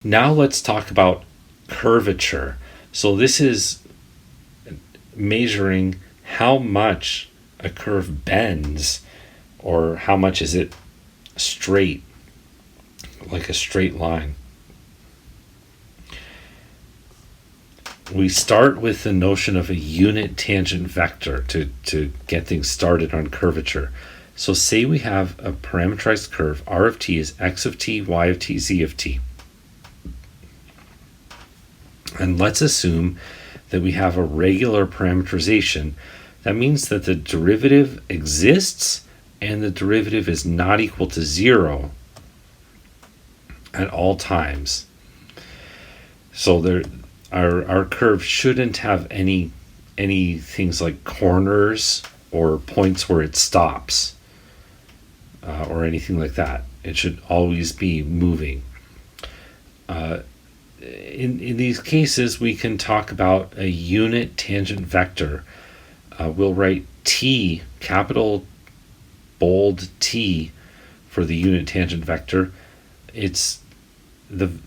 Now let's talk about curvature. So this is measuring how much a curve bends, or how much is it straight, like a straight line. We start with the notion of a unit tangent vector to get things started on curvature. So say we have a parameterized curve. R of t is x of t, y of t, z of t. And let's assume that we have a regular parameterization. That means that the derivative exists and the derivative is not equal to 0 at all times. So our curve shouldn't have any things like corners or points where it stops, or anything like that. It should always be moving. In these cases, we can talk about a unit tangent vector. We'll write T, capital bold T, for the unit tangent vector. It's the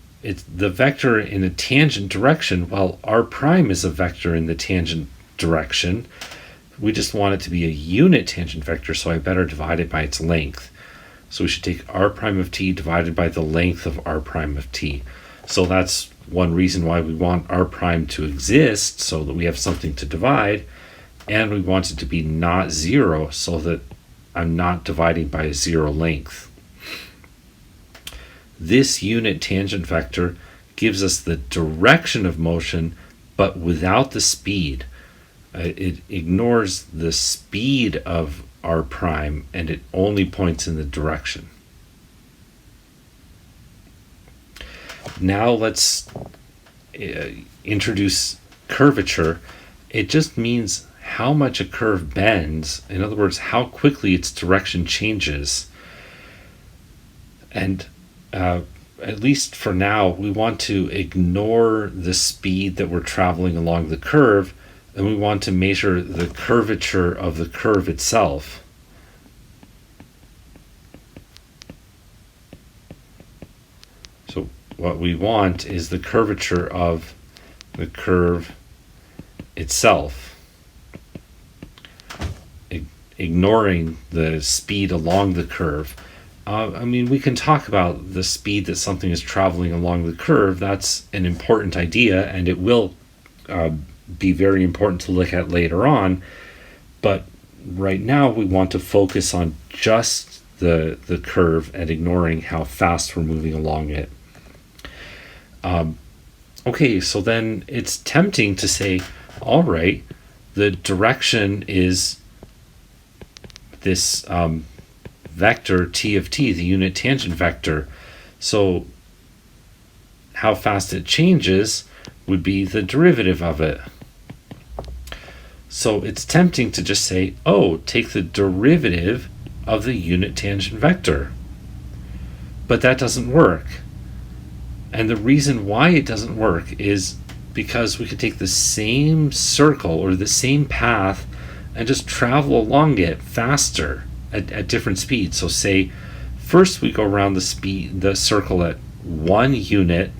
vector in a tangent direction, while r prime is a vector in the tangent direction. We just want it to be a unit tangent vector, so I better divide it by its length. So we should take r prime of t divided by the length of r prime of t. So that's one reason why we want r prime to exist, so that we have something to divide, and we want it to be not 0, so that I'm not dividing by a 0 length. This unit tangent vector gives us the direction of motion, but without the speed. It ignores the speed of r prime, and it only points in the direction. Now let's introduce curvature. It just means how much a curve bends. In other words, how quickly its direction changes. And at least for now, we want to ignore the speed that we're traveling along the curve, and we want to measure the curvature of the curve itself. So what we want is the curvature of the curve itself, ignoring the speed along the curve. We can talk about the speed that something is traveling along the curve. That's an important idea, and it will be very important to look at later on. But right now, we want to focus on just the curve and ignoring how fast we're moving along it. Okay, so then it's tempting to say, all right, the direction is this vector t of t, the unit tangent vector. So how fast it changes would be the derivative of it. So it's tempting to just say, oh, take the derivative of the unit tangent vector. But that doesn't work. And the reason why it doesn't work is because we could take the same circle or the same path and just travel along it faster at different speeds. So say first we go around the circle at 1 unit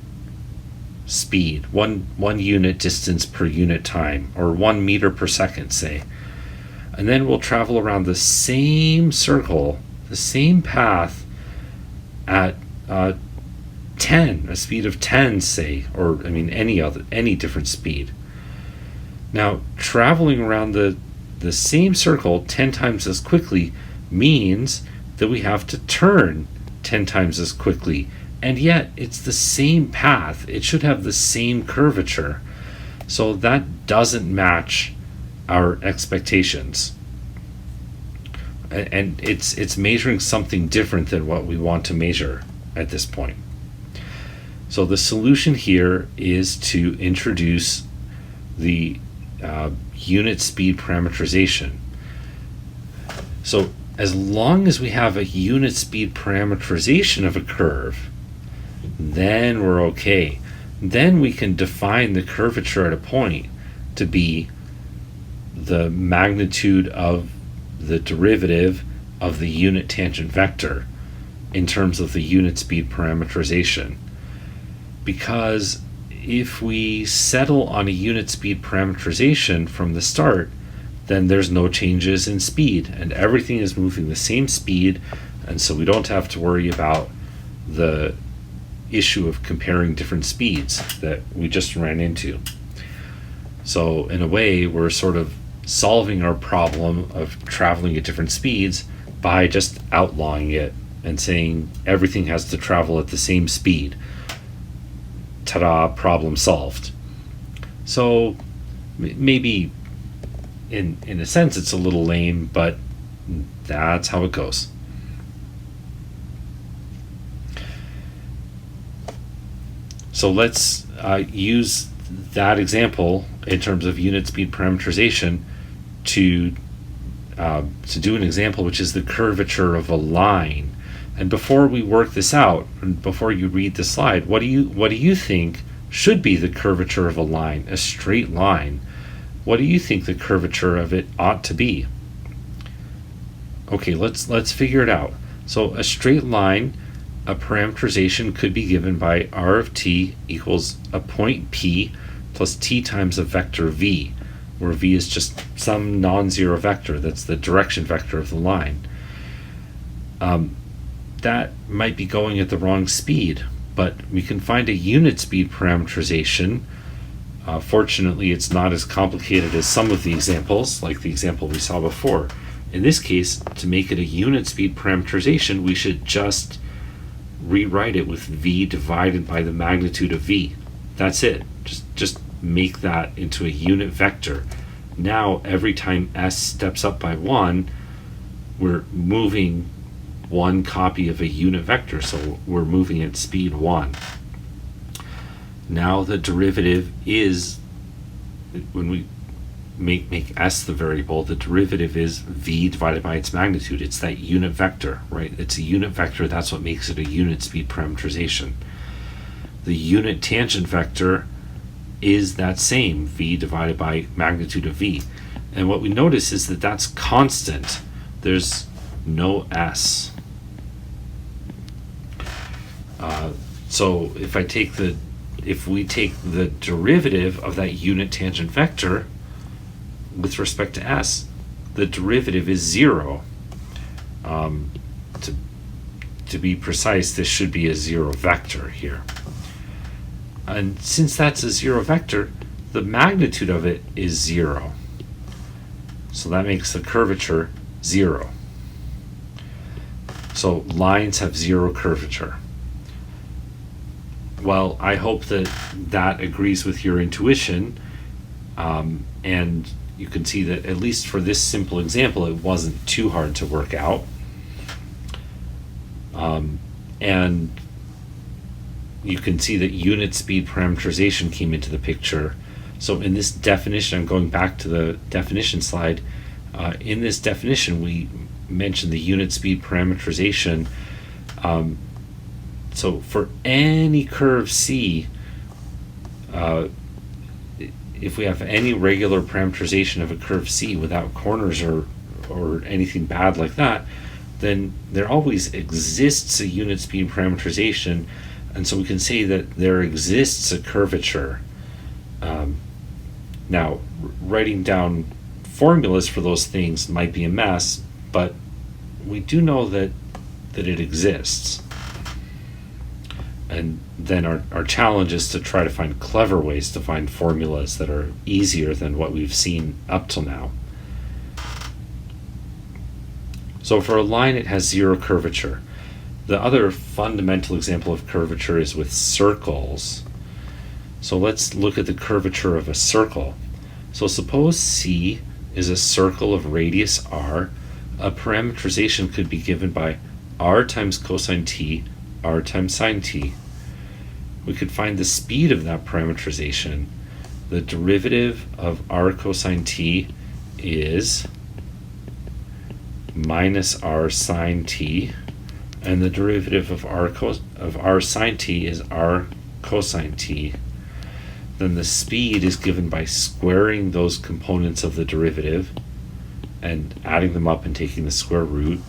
speed, one unit distance per unit time, or 1 meter per second, say. And then we'll travel around the same circle, the same path, at 10, a speed of 10, say, or any different speed. Now, traveling around the same circle 10 times as quickly means that we have to turn 10 times as quickly, and yet it's the same path. It should have the same curvature. So that doesn't match our expectations. And it's measuring something different than what we want to measure at this point. So the solution here is to introduce the unit speed parameterization. So as long as we have a unit speed parameterization of a curve, then we're okay. Then we can define the curvature at a point to be the magnitude of the derivative of the unit tangent vector in terms of the unit speed parameterization. because if we settle on a unit speed parameterization from the start, then there's no changes in speed and everything is moving the same speed, and so we don't have to worry about the issue of comparing different speeds that we just ran into. So in a way, we're sort of solving our problem of traveling at different speeds by just outlawing it and saying everything has to travel at the same speed. Ta-da, problem solved. So maybe in a sense it's a little lame, but that's how it goes. So let's use that example in terms of unit speed parameterization to do an example which is the curvature of a line. And before we work this out, and before you read the slide, what do you think should be the curvature of a line, a straight line? What do you think the curvature of it ought to be? Okay, let's figure it out. So a straight line, a parameterization could be given by r of t equals a point p plus t times a vector v, where v is just some non-zero vector. That's the direction vector of the line. That might be going at the wrong speed, but we can find a unit speed parameterization. Fortunately, it's not as complicated as some of the examples, like the example we saw before. In this case, to make it a unit speed parameterization, we should just rewrite it with v divided by the magnitude of v. That's it. Just make that into a unit vector. Now, every time s steps up by 1, we're moving one copy of a unit vector, so we're moving at speed 1. Now the derivative is, when we make s the variable, the derivative is v divided by its magnitude. It's that unit vector, right? It's a unit vector. That's what makes it a unit speed parameterization. The unit tangent vector is that same, v divided by magnitude of v. And what we notice is that that's constant. There's no s. So if we take the derivative of that unit tangent vector with respect to s, the derivative is 0. To be precise, this should be a 0 vector here. And since that's a 0 vector, the magnitude of it is 0. So that makes the curvature 0. So lines have 0 curvature. Well, I hope that agrees with your intuition, and you can see that at least for this simple example, it wasn't too hard to work out. And you can see that unit speed parameterization came into the picture. So in this definition, I'm going back to the definition slide. In this definition, we mentioned the unit speed parameterization. So for any curve C, if we have any regular parameterization of a curve C without corners or anything bad like that, then there always exists a unit speed parameterization, and so we can say that there exists a curvature. Now, writing down formulas for those things might be a mess, but we do know that it exists. And then our challenge is to try to find clever ways to find formulas that are easier than what we've seen up till now. So for a line, it has 0 curvature. The other fundamental example of curvature is with circles. So let's look at the curvature of a circle. So suppose C is a circle of radius r. A parameterization could be given by r times cosine t, r times sine t. We could find the speed of that parameterization. The derivative of r cosine t is minus r sine t, and the derivative of r sine t is r cosine t. Then the speed is given by squaring those components of the derivative and adding them up and taking the square root.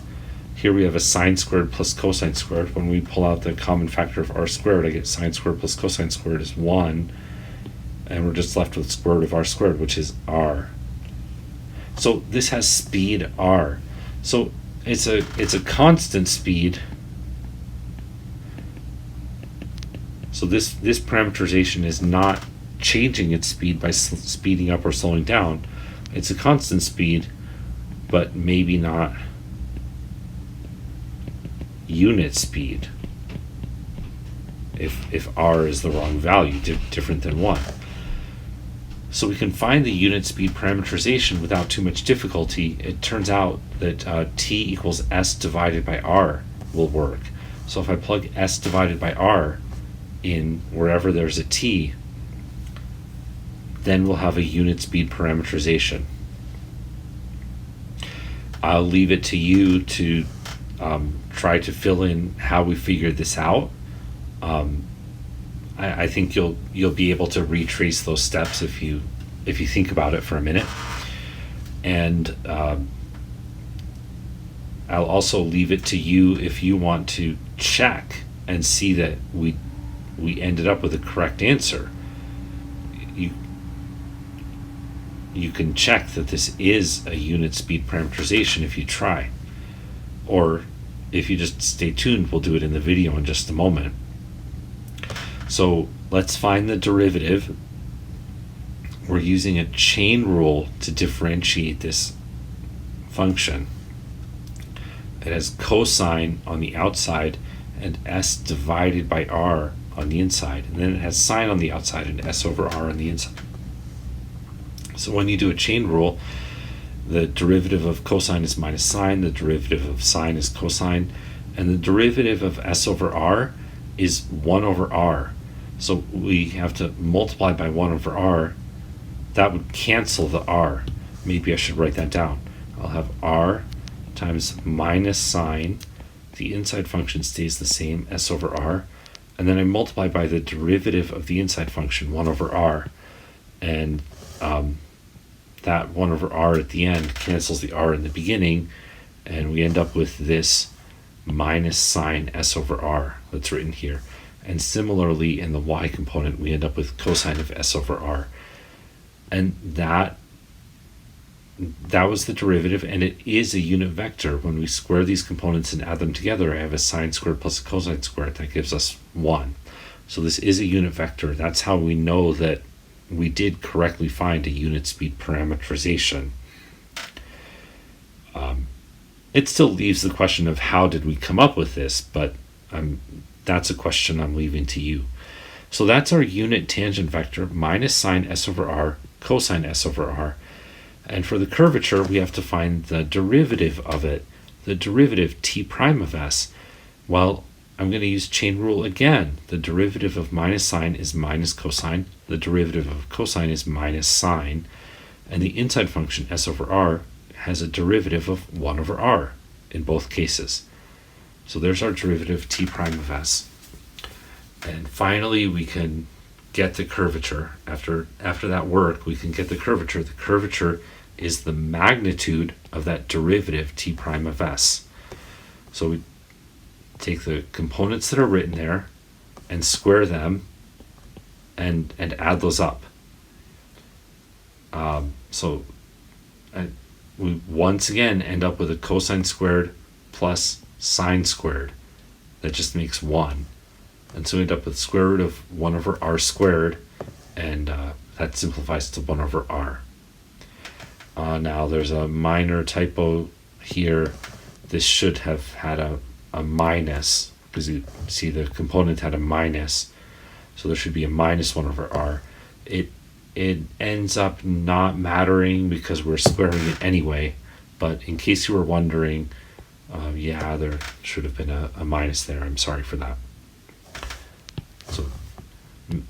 Here we have a sine squared plus cosine squared. When we pull out the common factor of r squared, I get sine squared plus cosine squared is 1. And we're just left with square root of r squared, which is r. So this has speed r. So it's a constant speed. So this parameterization is not changing its speed by speeding up or slowing down. It's a constant speed, but maybe not unit speed if r is the wrong value, different than 1. So we can find the unit speed parameterization without too much difficulty. It turns out that t equals s divided by r will work. So if I plug s divided by r in wherever there's a t, then we'll have a unit speed parameterization. I'll leave it to you to try to fill in how we figured this out. I think you'll be able to retrace those steps if you think about it for a minute. And I'll also leave it to you if you want to check and see that we ended up with a correct answer. You can check that this is a unit speed parameterization if you try. Or if you just stay tuned, we'll do it in the video in just a moment. So let's find the derivative. We're using a chain rule to differentiate this function. It has cosine on the outside and s divided by r on the inside. And then it has sine on the outside and s over r on the inside. So when you do a chain rule, the derivative of cosine is minus sine, the derivative of sine is cosine, and the derivative of s over r is 1 over r. So we have to multiply by 1 over r. That would cancel the r. Maybe I should write that down. I'll have r times minus sine. The inside function stays the same, s over r. And then I multiply by the derivative of the inside function, 1 over r. And that 1 over r at the end cancels the r in the beginning. And we end up with this minus sine s over r that's written here. And similarly, in the y component, we end up with cosine of s over r. And that was the derivative, and it is a unit vector. When we square these components and add them together, I have a sine squared plus a cosine squared. That gives us 1. So this is a unit vector. That's how we know that we did correctly find a unit speed parameterization. It still leaves the question of how did we come up with this, but that's a question I'm leaving to you. So that's our unit tangent vector, minus sine s over r, cosine s over r. And for the curvature, we have to find the derivative of it, the derivative t prime of s. Well, I'm going to use chain rule again. The derivative of minus sine is minus cosine. The derivative of cosine is minus sine. And the inside function s over r has a derivative of 1 over r in both cases. So there's our derivative t prime of s. And finally, we can get the curvature. After that work, we can get the curvature. The curvature is the magnitude of that derivative t prime of s. So we take the components that are written there and square them and add those up. We once again end up with a cosine squared plus sine squared. That just makes 1. And so we end up with square root of 1 over r squared, and that simplifies to 1 over r. Now there's a minor typo here. This should have had a minus, because you see the component had a minus. So there should be a minus 1 over r. It ends up not mattering because we're squaring it anyway. But in case you were wondering, yeah, there should have been a minus there. I'm sorry for that. So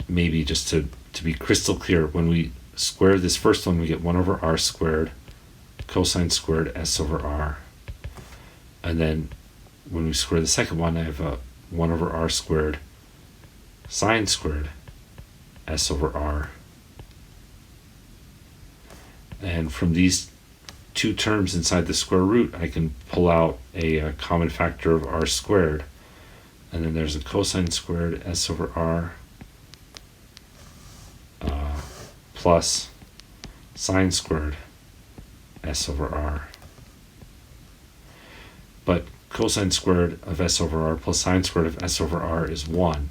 maybe just to be crystal clear, when we square this first one, we get 1 over r squared, cosine squared s over r. And then when we square the second one, I have a 1 over r squared, sine squared s over r. And from these two terms inside the square root, I can pull out a common factor of r squared. And then there's a cosine squared s over r plus sine squared s over r. But cosine squared of s over r plus sine squared of s over r is 1.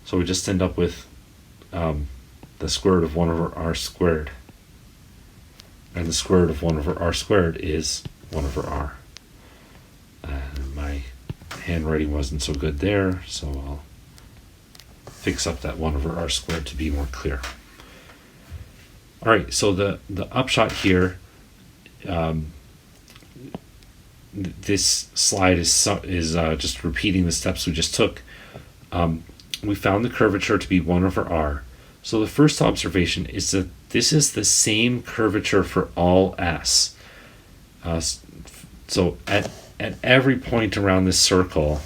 So we just end up with the square root of 1 over r squared. And the square root of 1 over r squared is 1 over r. And my handwriting wasn't so good there, so I'll fix up that 1 over r squared to be more clear. All right, so the upshot here, this slide is just repeating the steps we just took. We found the curvature to be 1 over r. So the first observation is that this is the same curvature for all s. So at every point around this circle,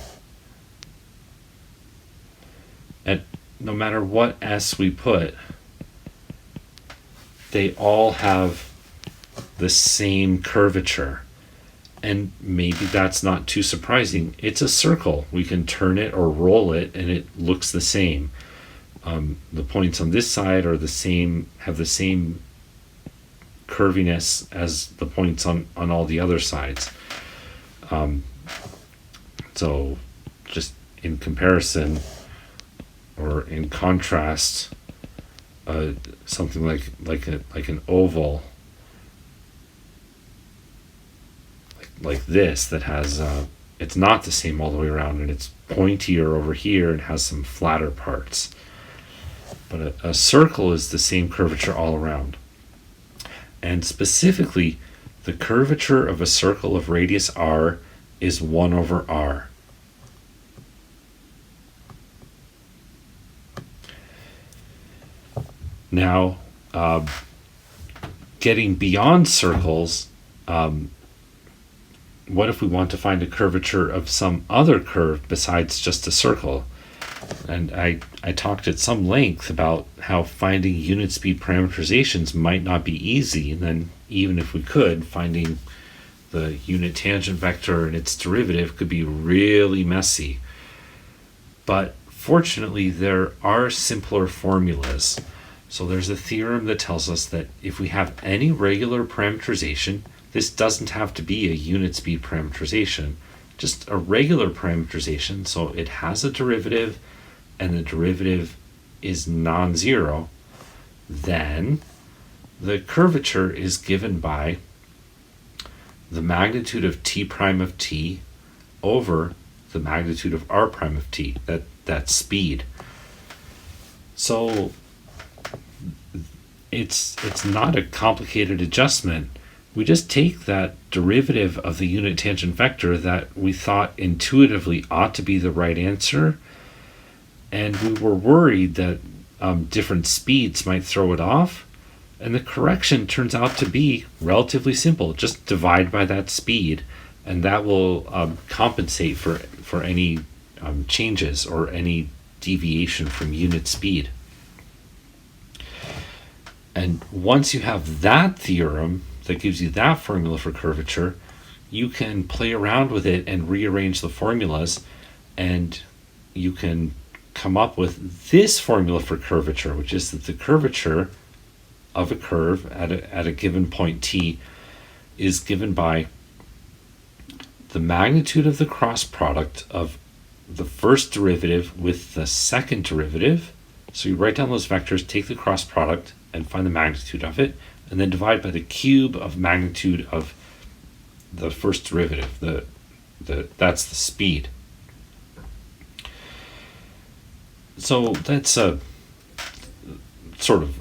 no matter what s we put, they all have the same curvature. And maybe that's not too surprising. It's a circle. We can turn it or roll it and it looks the same. The points on this side are the same, have the same curviness as the points on all the other sides. So just in comparison or in contrast, something like an oval like this that has it's not the same all the way around, and it's pointier over here and has some flatter parts. But a circle is the same curvature all around. And specifically, the curvature of a circle of radius r is 1 over r. Now, getting beyond circles, what if we want to find a curvature of some other curve besides just a circle? And I talked at some length about how finding unit speed parameterizations might not be easy, and then even if we could, finding the unit tangent vector and its derivative could be really messy. But fortunately, there are simpler formulas. So there's a theorem that tells us that if we have any regular parameterization, this doesn't have to be a unit speed parameterization, just a regular parameterization, so it has a derivative and the derivative is non-zero, then the curvature is given by the magnitude of t prime of t over the magnitude of r prime of t, that speed. So it's not a complicated adjustment. We just take that derivative of the unit tangent vector that we thought intuitively ought to be the right answer, and we were worried that different speeds might throw it off, and the correction turns out to be relatively simple. Just divide by that speed, and that will compensate for any changes or any deviation from unit speed. And once you have that theorem that gives you that formula for curvature, you can play around with it and rearrange the formulas, and you can come up with this formula for curvature, which is that the curvature of a curve at a given point t is given by the magnitude of the cross product of the first derivative with the second derivative. So you write down those vectors, take the cross product, and find the magnitude of it, and then divide by the cube of magnitude of the first derivative. That's the speed. So that's a sort of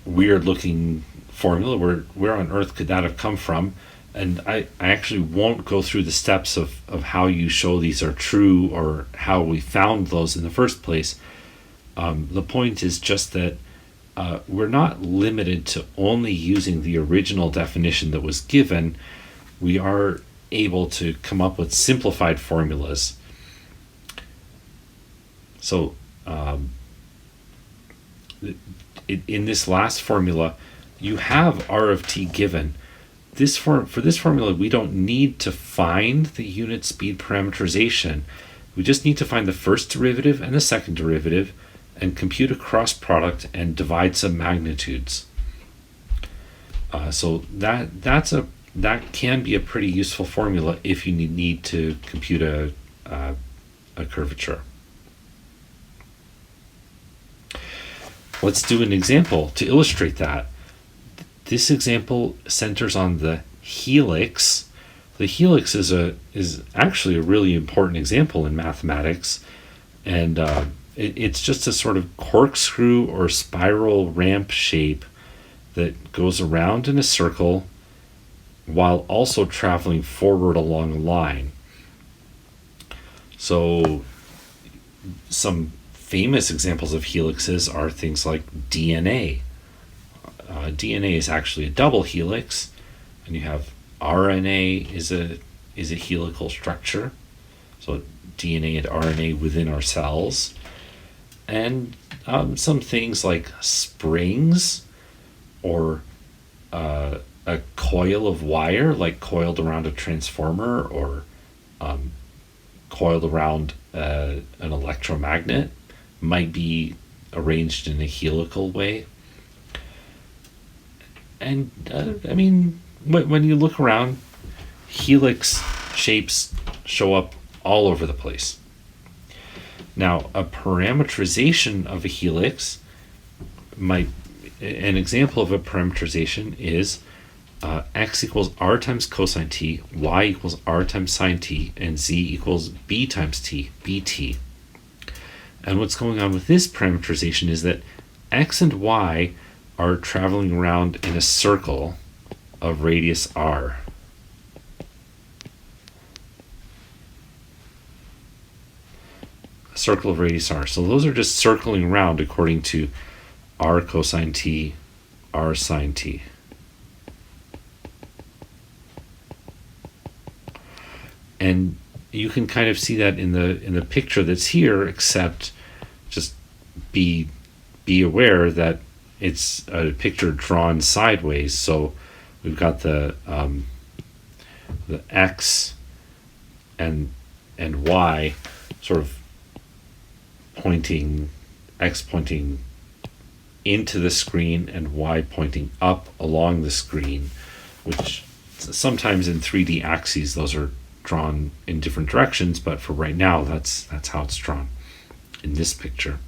weird looking formula. Where on earth could that have come from? And I actually won't go through the steps of how you show these are true or how we found those in the first place. The point is just that we're not limited to only using the original definition that was given. We are able to come up with simplified formulas. So in this last formula, you have r of t given, for this formula, we don't need to find the unit speed parameterization. We just need to find the first derivative and the second derivative and compute a cross product and divide some magnitudes. So that can be a pretty useful formula if you need to compute a curvature. Let's do an example to illustrate that. This example centers on the helix. The helix is actually a really important example in mathematics, and it's just a sort of corkscrew or spiral ramp shape that goes around in a circle while also traveling forward along a line. So some famous examples of helixes are things like DNA. DNA is actually a double helix, and you have RNA is a helical structure. So DNA and RNA within our cells, and some things like springs, or a coil of wire, like coiled around a transformer, or coiled around an electromagnet, might be arranged in a helical way. And I mean, when you look around, helix shapes show up all over the place. Now, a parameterization of a helix an example of a parameterization is x equals r times cosine t, y equals r times sine t, and z equals b times t, bt. And what's going on with this parameterization is that x and y are traveling around in a circle of radius r. A circle of radius r. So those are just circling around according to r cosine t, r sine t. And you can kind of see that in the picture that's here, except just be aware that it's a picture drawn sideways. So we've got the x and y sort of pointing, x pointing into the screen and y pointing up along the screen, which sometimes in 3D axes those are drawn in different directions, but for right now that's how it's drawn in this picture.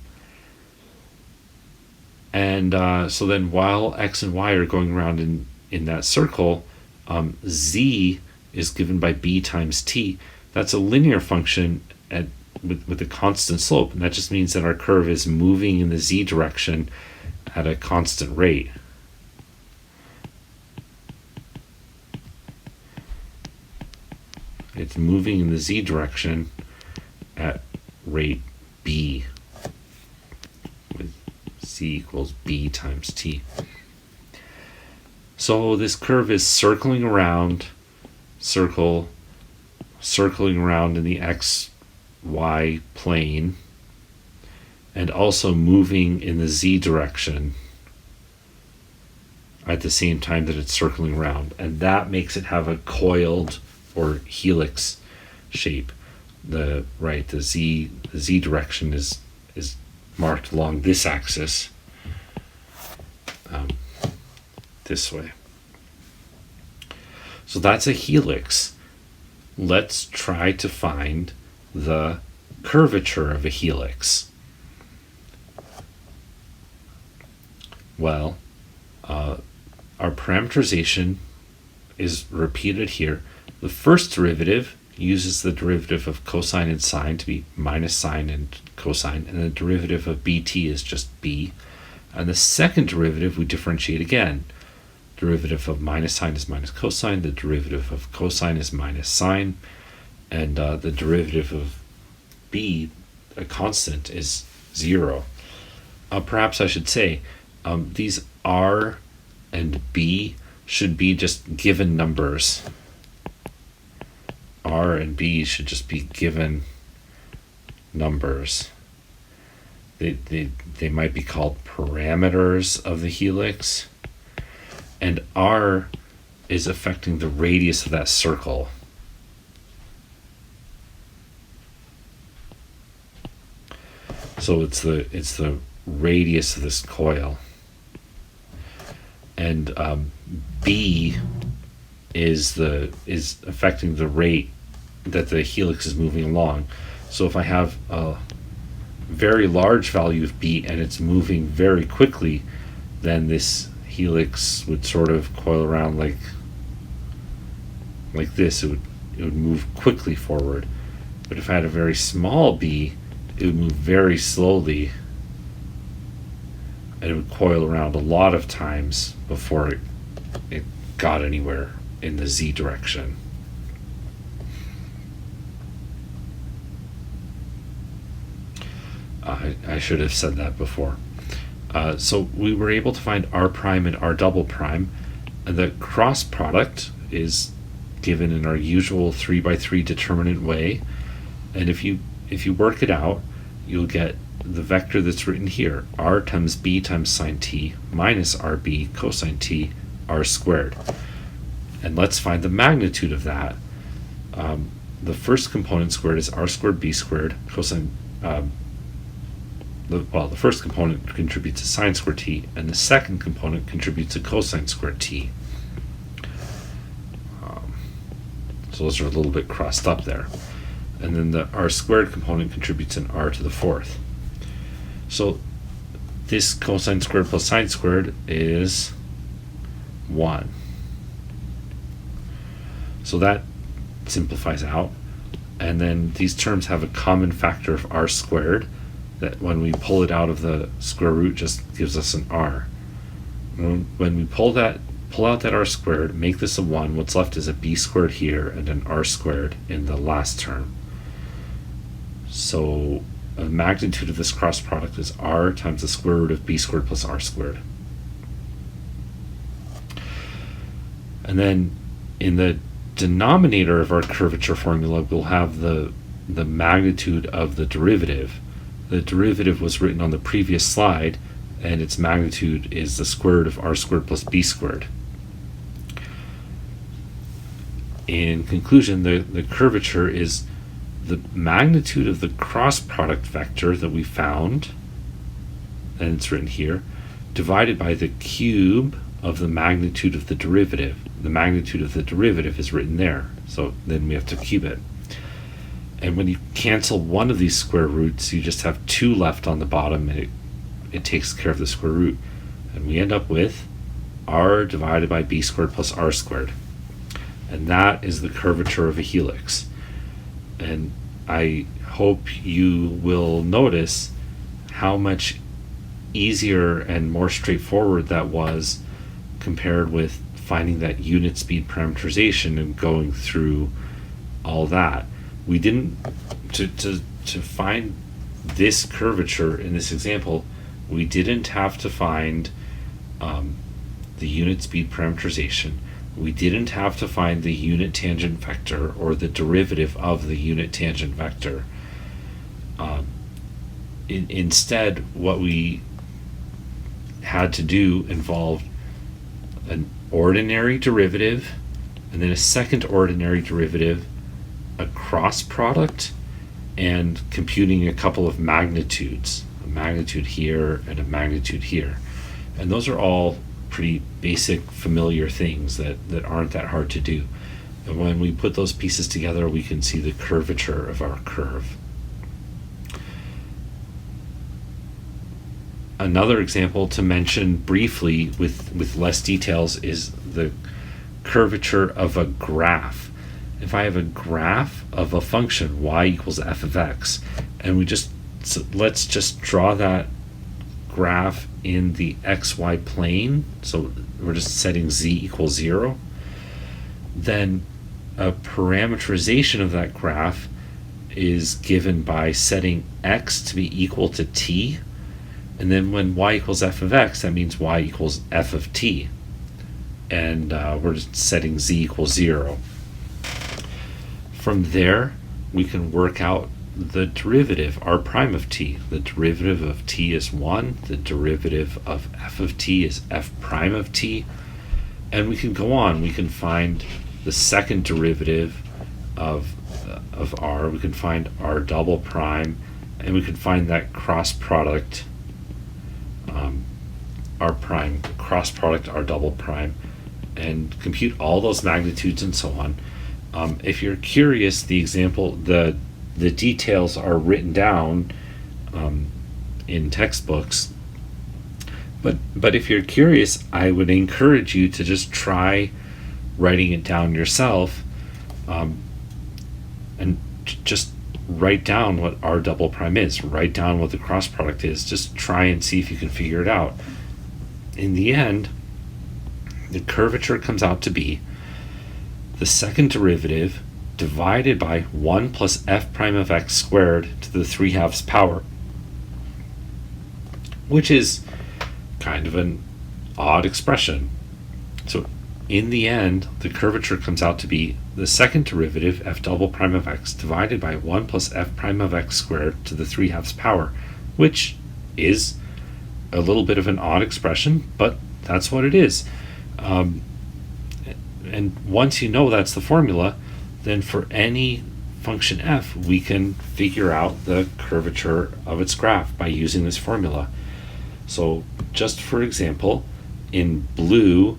And so then while x and y are going around in that circle, z is given by b times t. That's a linear function with a constant slope, and that just means that our curve is moving in the z direction at a constant rate. It's moving in the z direction at rate b, with z equals b times t. So this curve is circling around, circling around in the x, y plane, and also moving in the z direction at the same time that it's circling around. And that makes it have a coiled or helix shape. The z direction is marked along this axis, this way. So that's a helix. Let's try to find the curvature of a helix. Well, our parameterization is repeated here. The first derivative uses the derivative of cosine and sine to be minus sine and cosine, and the derivative of bt is just b. And the second derivative we differentiate again. Derivative of minus sine is minus cosine, the derivative of cosine is minus sine, and the derivative of b, a constant, is 0. Perhaps I should say these r and b should be just given numbers. R and B should just be given numbers. They might be called parameters of the helix. And R is affecting the radius of that circle. So it's the radius of this coil. And B is affecting the rate that the helix is moving along. So if I have a very large value of B and it's moving very quickly, then this helix would sort of coil around like this. It would move quickly forward. But if I had a very small B, it would move very slowly, and it would coil around a lot of times before it got anywhere in the Z direction. I should have said that before. So we were able to find R prime and R double prime, and the cross product is given in our usual 3x3 determinant way. And if you work it out, you'll get the vector that's written here, r times b times sine t minus rb cosine t r squared. And let's find the magnitude of that. The first component squared is r squared b squared cosine. The first component contributes to sine squared t, and the second component contributes to cosine squared t. So those are a little bit crossed up there. And then the r squared component contributes an r to the fourth. So this cosine squared plus sine squared is 1. So that simplifies out. And then these terms have a common factor of r squared that when we pull it out of the square root just gives us an r. When we pull out that r squared, make this a 1, what's left is a b squared here and an r squared in the last term. So the magnitude of this cross product is r times the square root of b squared plus r squared. And then in the denominator of our curvature formula, we'll have the magnitude of the derivative. The derivative was written on the previous slide, and its magnitude is the square root of r squared plus b squared. In conclusion, the curvature is the magnitude of the cross product vector that we found, and it's written here, divided by the cube of the magnitude of the derivative. The magnitude of the derivative is written there, so then we have to cube it. And when you cancel one of these square roots, you just have 2 left on the bottom, and it takes care of the square root. And we end up with r divided by b squared plus r squared. And that is the curvature of a helix. And I hope you will notice how much easier and more straightforward that was compared with finding that unit speed parameterization and going through all that. We didn't, to find this curvature in this example, we didn't have to find the unit speed parameterization. We didn't have to find the unit tangent vector or the derivative of the unit tangent vector. Instead, what we had to do involved an ordinary derivative and then a second ordinary derivative, a cross product, and computing a couple of magnitudes, a magnitude here and a magnitude here. And those are all pretty basic, familiar things that aren't that hard to do. And when we put those pieces together, we can see the curvature of our curve. Another example to mention briefly with less details is the curvature of a graph. If I have a graph of a function y equals f of x, and let's just draw that graph in the xy plane, so we're just setting z equals 0, then a parameterization of that graph is given by setting x to be equal to t, and then when y equals f of x, that means y equals f of t, and we're just setting z equals 0. From there, we can work out the derivative, r prime of t. The derivative of t is 1. The derivative of f of t is f prime of t. And we can go on. We can find the second derivative of r. We can find r double prime, and we can find that cross product, r prime cross product r double prime, and compute all those magnitudes and so on. If you're curious, the details are written down in textbooks. But if you're curious, I would encourage you to just try writing it down yourself, and just write down what r double prime is. Write down what the cross product is. Just try and see if you can figure it out. In the end, the curvature comes out to be the second derivative divided by 1 plus f prime of x squared to the 3/2 power, which is kind of an odd expression. So in the end, the curvature comes out to be the second derivative f double prime of x divided by 1 plus f prime of x squared to the 3/2 power, which is a little bit of an odd expression, but that's what it is. And once you know that's the formula, then for any function f, we can figure out the curvature of its graph by using this formula. So just for example, in blue,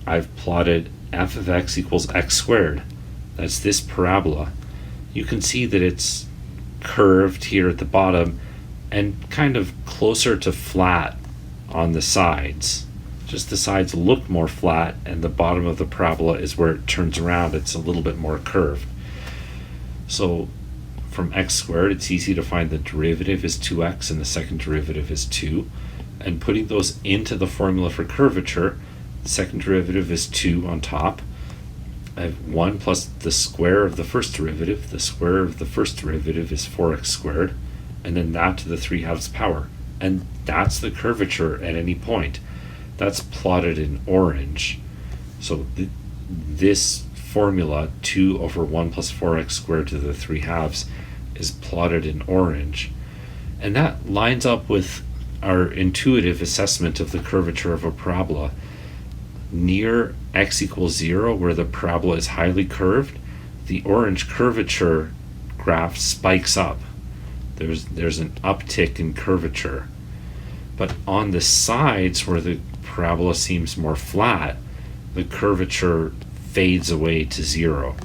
I've plotted f of x equals x squared. That's this parabola. You can see that it's curved here at the bottom and kind of closer to flat on the sides. Just the sides look more flat, and the bottom of the parabola is where it turns around. It's a little bit more curved. So from x squared, it's easy to find the derivative is 2x and the second derivative is 2. And putting those into the formula for curvature, the second derivative is 2 on top. I have 1 plus the square of the first derivative. The square of the first derivative is 4x squared, and then that to the 3/2 power. And that's the curvature at any point. That's plotted in orange. So this formula, 2 over 1 plus 4x squared to the 3/2, is plotted in orange. And that lines up with our intuitive assessment of the curvature of a parabola. Near x equals 0, where the parabola is highly curved, the orange curvature graph spikes up. There's an uptick in curvature. But on the sides, where the parabola seems more flat, the curvature fades away to 0.